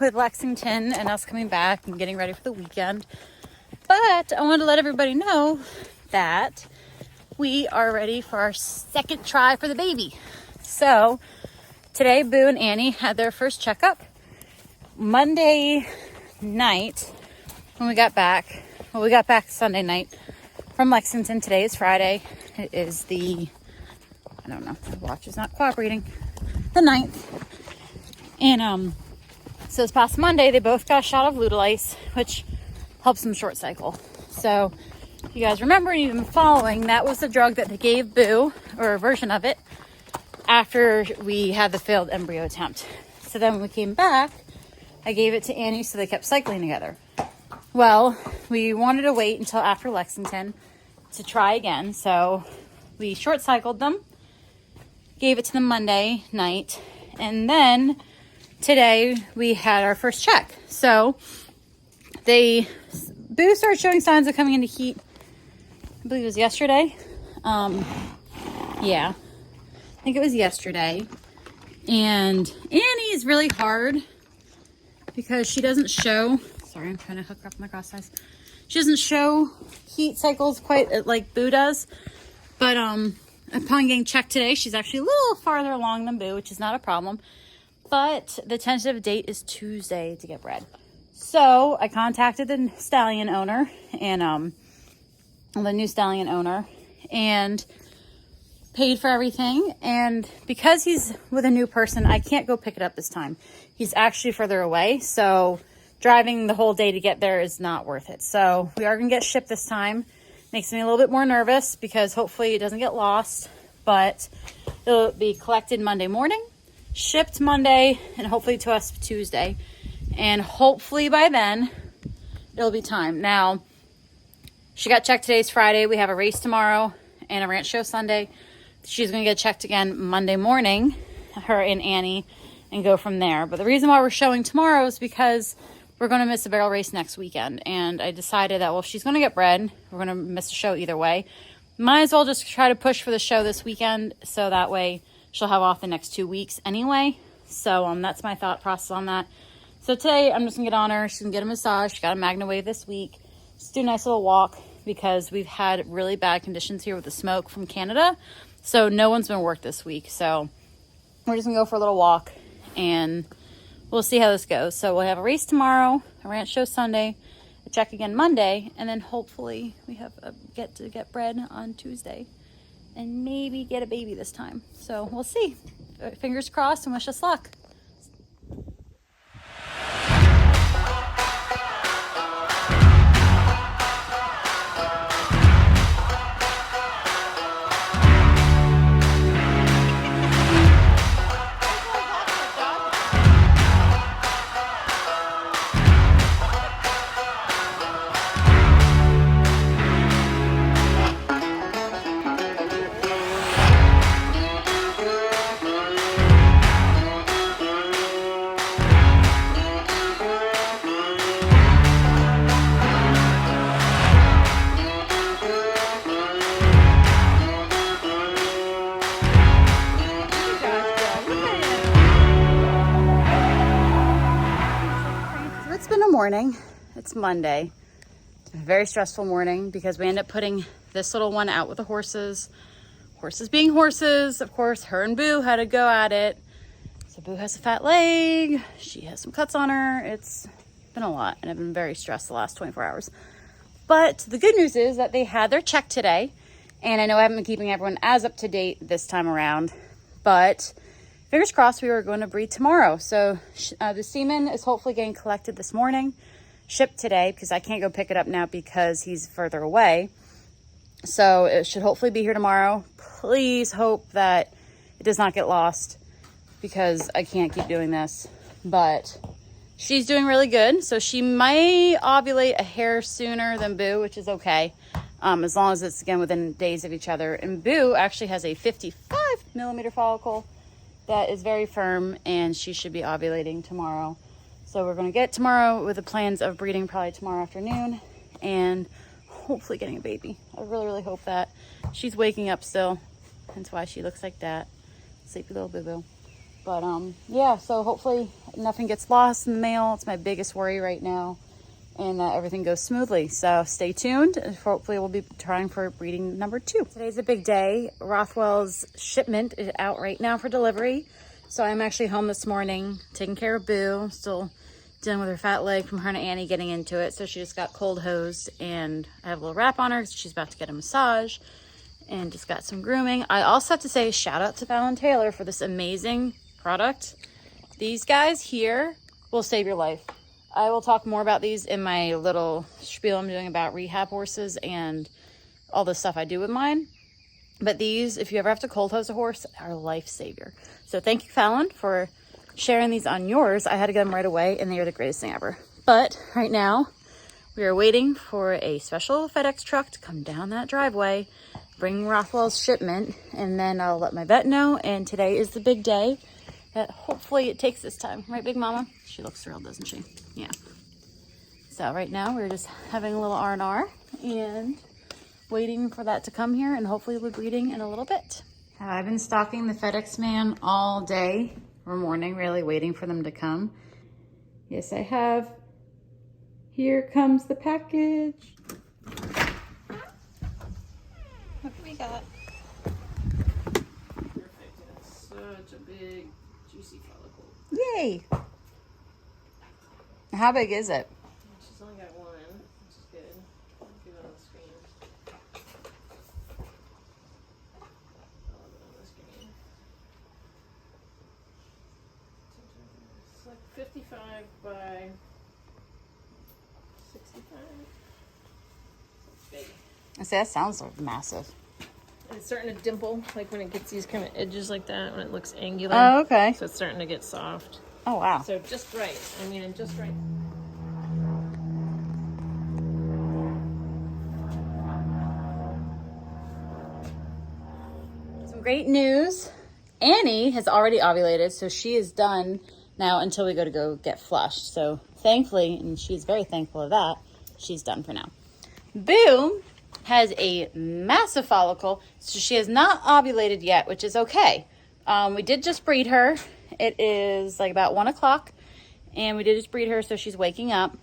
with Lexington and us coming back and getting ready for the weekend. But I wanted to let everybody know that we are ready for our second try for the baby. So today, Boo and Annie had their first checkup. Monday night when we got back, well, we got back Sunday night from Lexington. Today is Friday. It is the, I don't know, the watch is not cooperating, the 9th. And so this past Monday, they both got a shot of Lutalice, which helps them short cycle. So if you guys remember and you've been following, that was the drug that they gave Boo, or a version of it, after we had the failed embryo attempt. So then when we came back, I gave it to Annie so they kept cycling together. Well, we wanted to wait until after Lexington to try again. So we short cycled them, gave it to them Monday night, and then today we had our first check. So Boo started showing signs of coming into heat, I believe it was yesterday. Yeah, I think it was yesterday. And Annie is really hard because she doesn't show, sorry, I'm trying to hook her up my cross ties. She doesn't show heat cycles quite like Boo does. But upon getting checked today, she's actually a little farther along than Boo, which is not a problem. But the tentative date is Tuesday to get bred. So I contacted the stallion owner and the new stallion owner and paid for everything. And because he's with a new person, I can't go pick it up this time. He's actually further away, so driving the whole day to get there is not worth it. So we are gonna get shipped this time. Makes me a little bit more nervous because hopefully it doesn't get lost, but it'll be collected Monday morning, shipped Monday, and hopefully to us Tuesday. And hopefully by then it'll be time. Now, she got checked. Today's Friday. We have a race tomorrow and a ranch show Sunday. She's going to get checked again Monday morning, her and Annie, and go from there. But the reason why we're showing tomorrow is because we're going to miss a barrel race next weekend. And I decided that, well, if she's going to get bred, we're going to miss the show either way. Might as well just try to push for the show this weekend, so that way she'll have off the next 2 weeks anyway. So that's my thought process on that. So today I'm just going to get on her. She's going to get a massage. She got a Magna Wave this week. Just do a nice little walk because we've had really bad conditions here with the smoke from Canada. So no one's been worked this week. So we're just going to go for a little walk and we'll see how this goes. So we'll have a race tomorrow, a ranch show Sunday, a check again Monday, and then hopefully we have a get bred on Tuesday and maybe get a baby this time. So we'll see. Fingers crossed and wish us luck. Morning. It's Monday. It's been a very stressful morning because we end up putting this little one out with the horses. Horses being horses, of course, her and Boo had to go at it. So Boo has a fat leg. She has some cuts on her. It's been a lot and I've been very stressed the last 24 hours. But the good news is that they had their check today. And I know I haven't been keeping everyone as up to date this time around, but fingers crossed we were going to breed tomorrow. So the semen is hopefully getting collected this morning, shipped today because I can't go pick it up now because he's further away. So it should hopefully be here tomorrow. Please hope that it does not get lost because I can't keep doing this. But she's doing really good. So she might ovulate a hair sooner than Boo, which is okay. As long as it's, again, within days of each other. And Boo actually has a 55 millimeter follicle that is very firm, and she should be ovulating tomorrow. So we're going to get tomorrow with the plans of breeding probably tomorrow afternoon and hopefully getting a baby. I really, really hope that. She's waking up still. That's why she looks like that. Sleepy little boo-boo. But yeah, so hopefully nothing gets lost in the mail. It's my biggest worry right now, and that everything goes smoothly. So stay tuned. Hopefully we'll be trying for breeding number 2. Today's a big day. Rothwell's shipment is out right now for delivery. So I'm actually home this morning taking care of Boo. Still dealing with her fat leg from her and Annie getting into it. So she just got cold hosed, and I have a little wrap on her because she's about to get a massage and just got some grooming. I also have to say shout out to Val and Taylor for this amazing product. These guys here will save your life. I will talk more about these in my little spiel I'm doing about rehab horses and all the stuff I do with mine. But these, if you ever have to cold hose a horse, are a lifesaver. So thank you, Fallon, for sharing these on yours. I had to get them right away, and they are the greatest thing ever. But right now, we are waiting for a special FedEx truck to come down that driveway, bring Rothwell's shipment, and then I'll let my vet know. And today is the big day that hopefully it takes this time. Right, Big Mama? She looks thrilled, doesn't she? Yeah. So right now, we're just having a little R&R and waiting for that to come here, and hopefully we'll be breeding in a little bit. I've been stalking the FedEx man all day or morning, really waiting for them to come. Yes, I have. Here comes the package. What do we got? Perfect. It's such a big, juicy follicle. Yay! How big is it? She's only got one, which is good. I'll give it on the screen. I'll have it on the screen. It's like 55 by 65. It's big. I say that sounds massive. And it's starting to dimple, like when it gets these kind of edges like that, when it looks angular. Oh, okay. So it's starting to get soft. Oh, wow. So just right. I mean, just right. Some great news. Annie has already ovulated, so she is done now until we go get flushed. So thankfully, and she's very thankful of that, she's done for now. Boo has a massive follicle, so she has not ovulated yet, which is okay. We did just breed her. It is like about 1 o'clock, and we did just breed her, so she's waking up.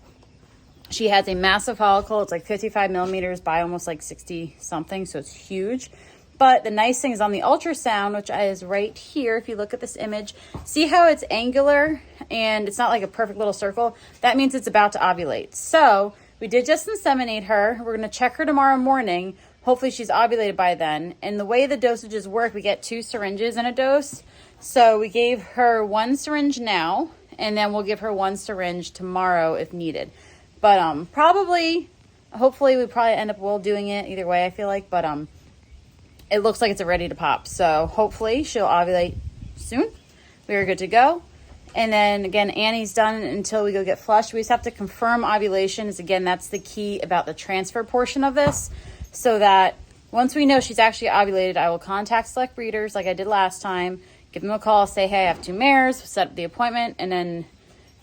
She has a massive follicle. It's like 55 millimeters by almost like 60 something, so it's huge. But the nice thing is on the ultrasound, which is right here, if you look at this image, see how it's angular and it's not like a perfect little circle? That means it's about to ovulate. So we did just inseminate her. We're going to check her tomorrow morning. Hopefully she's ovulated by then. And the way the dosages work, we get 2 syringes in a dose. So we gave her 1 syringe now, and then we'll give her 1 syringe tomorrow if needed. But hopefully we probably end up doing it either way, I feel like. But it looks like it's ready to pop. So hopefully she'll ovulate soon. We are good to go. And then again, Annie's done until we go get flushed. We just have to confirm ovulation. Again, that's the key about the transfer portion of this. So that once we know she's actually ovulated, I will contact select breeders like I did last time. Give them a call, say, hey, I have 2 mares, set up the appointment. And then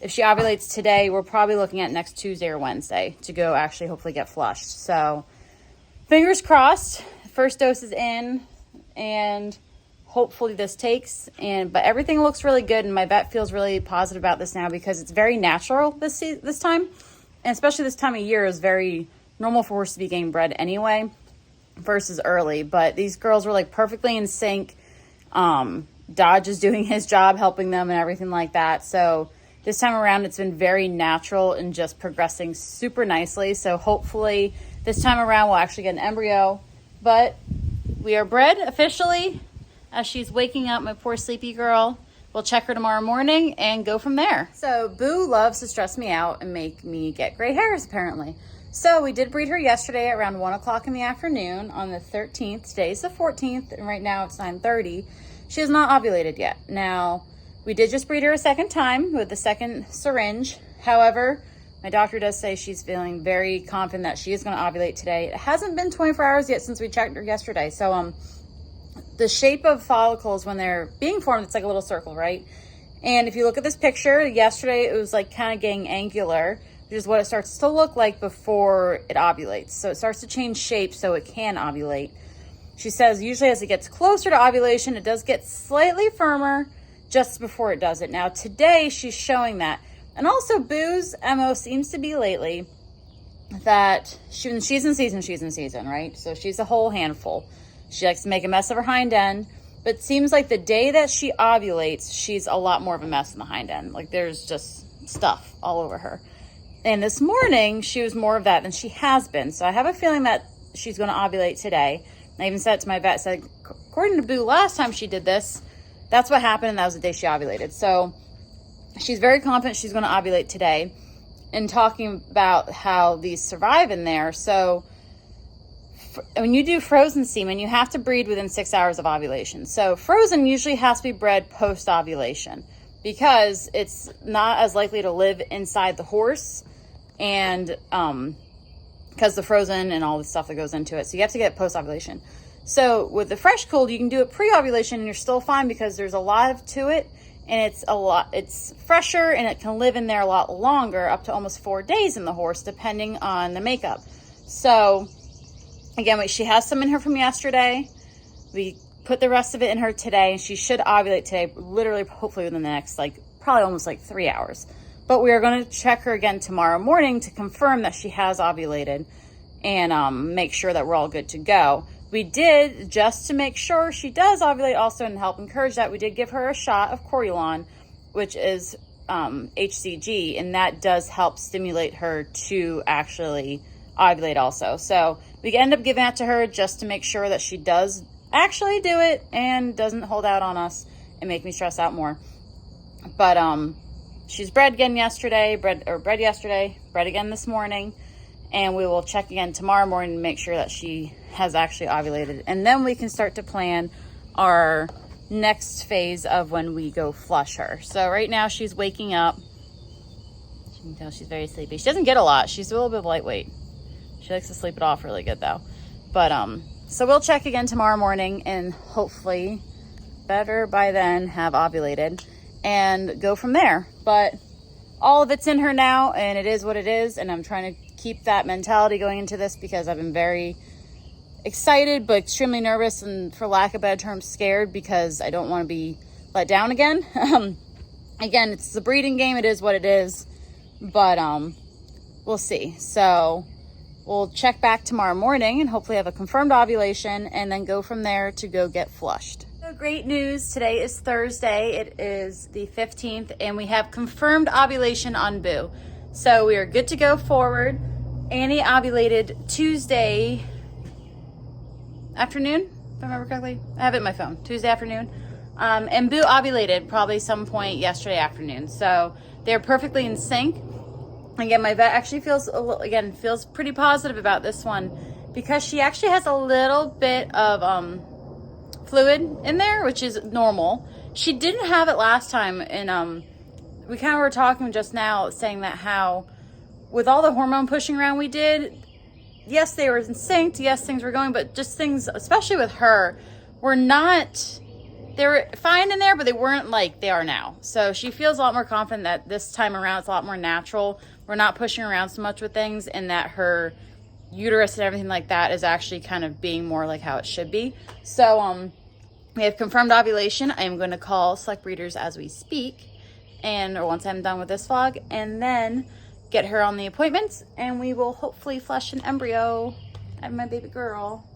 if she ovulates today, we're probably looking at next Tuesday or Wednesday to go actually hopefully get flushed. So fingers crossed. First dose is in, and hopefully this takes. But everything looks really good, and my vet feels really positive about this now because it's very natural this time, and especially this time of year is very normal for horses to be getting bred anyway versus early. But these girls were like perfectly in sync. Dodge is doing his job, helping them and everything like that. So this time around, it's been very natural and just progressing super nicely. So hopefully this time around, we'll actually get an embryo. But we are bred officially as she's waking up, my poor sleepy girl. We'll check her tomorrow morning and go from there. So Boo loves to stress me out and make me get gray hairs, apparently. So we did breed her yesterday around 1 o'clock in the afternoon on the 13th. Today's the 14th, and right now it's 9:30. She has not ovulated yet. Now, we did just breed her a second time with the second syringe. However, my doctor does say she's feeling very confident that she is going to ovulate today. It hasn't been 24 hours yet since we checked her yesterday. So the shape of follicles when they're being formed, it's like a little circle, right? And if you look at this picture, yesterday it was like kind of getting angular, which is what it starts to look like before it ovulates. So it starts to change shape so it can ovulate. She says usually as it gets closer to ovulation, it does get slightly firmer just before it does it. Now today she's showing that. And also Boo's MO seems to be lately that when she's in season, right? So she's a whole handful. She likes to make a mess of her hind end, but it seems like the day that she ovulates, she's a lot more of a mess in the hind end. Like there's just stuff all over her. And this morning, she was more of that than she has been. So I have a feeling that she's going to ovulate today. I even said it to my vet, said, according to Boo, last time she did this, that's what happened, and that was the day she ovulated. So she's very confident she's going to ovulate today. And talking about how these survive in there. So when you do frozen semen, you have to breed within 6 hours of ovulation. So frozen usually has to be bred post-ovulation because it's not as likely to live inside the horse, and because the frozen and all the stuff that goes into it. So you have to get it post-ovulation. So with the fresh cold, you can do it pre-ovulation and you're still fine because there's a lot to it, and it's fresher, and it can live in there a lot longer, up to almost 4 days in the horse, depending on the makeup. So again, she has some in her from yesterday. We put the rest of it in her today, and she should ovulate today, literally, hopefully within the next, probably almost 3 hours. But we are going to check her again tomorrow morning to confirm that she has ovulated and make sure that we're all good to go. We did, just to make sure she does ovulate also and help encourage that, we did give her a shot of Corulon, which is HCG, and that does help stimulate her to actually ovulate also. So we end up giving that to her just to make sure that she does actually do it and doesn't hold out on us and make me stress out more. But she's bred again yesterday, bred again this morning, and we will check again tomorrow morning to make sure that she has actually ovulated. And then we can start to plan our next phase of when we go flush her. So right now she's waking up. You can tell she's very sleepy. She doesn't get a lot. She's a little bit of lightweight. She likes to sleep it off really good though. But so we'll check again tomorrow morning and hopefully better by then have ovulated and go from there. But all of it's in her now, and it is what it is, and I'm trying to keep that mentality going into this because I've been very excited but extremely nervous, and for lack of better terms, scared, because I don't want to be let down again. Again, it's the breeding game. It is what it is, but we'll see. So we'll check back tomorrow morning and hopefully have a confirmed ovulation, and then go from there to go get flushed. So great news. Today is Thursday. It is the 15th, and we have confirmed ovulation on Boo. So we are good to go forward. Annie ovulated Tuesday afternoon, if I remember correctly. I have it in my phone. Tuesday afternoon. And Boo ovulated probably some point yesterday afternoon. So they're perfectly in sync. Again, my vet actually feels pretty positive about this one because she actually has a little bit of fluid in there, which is normal. She didn't have it last time, and we kind of were talking just now, saying that how with all the hormone pushing around we did, yes, they were in sync, yes, things were going, but just things, especially with her, they were fine in there, but they weren't like they are now. So she feels a lot more confident that this time around it's a lot more natural. We're not pushing around so much with things, and that her uterus and everything like that is actually kind of being more like how it should be. So we have confirmed ovulation. I am going to call select breeders as we speak, or once I'm done with this vlog, and then get her on the appointments, and we will hopefully flush an embryo at my baby girl.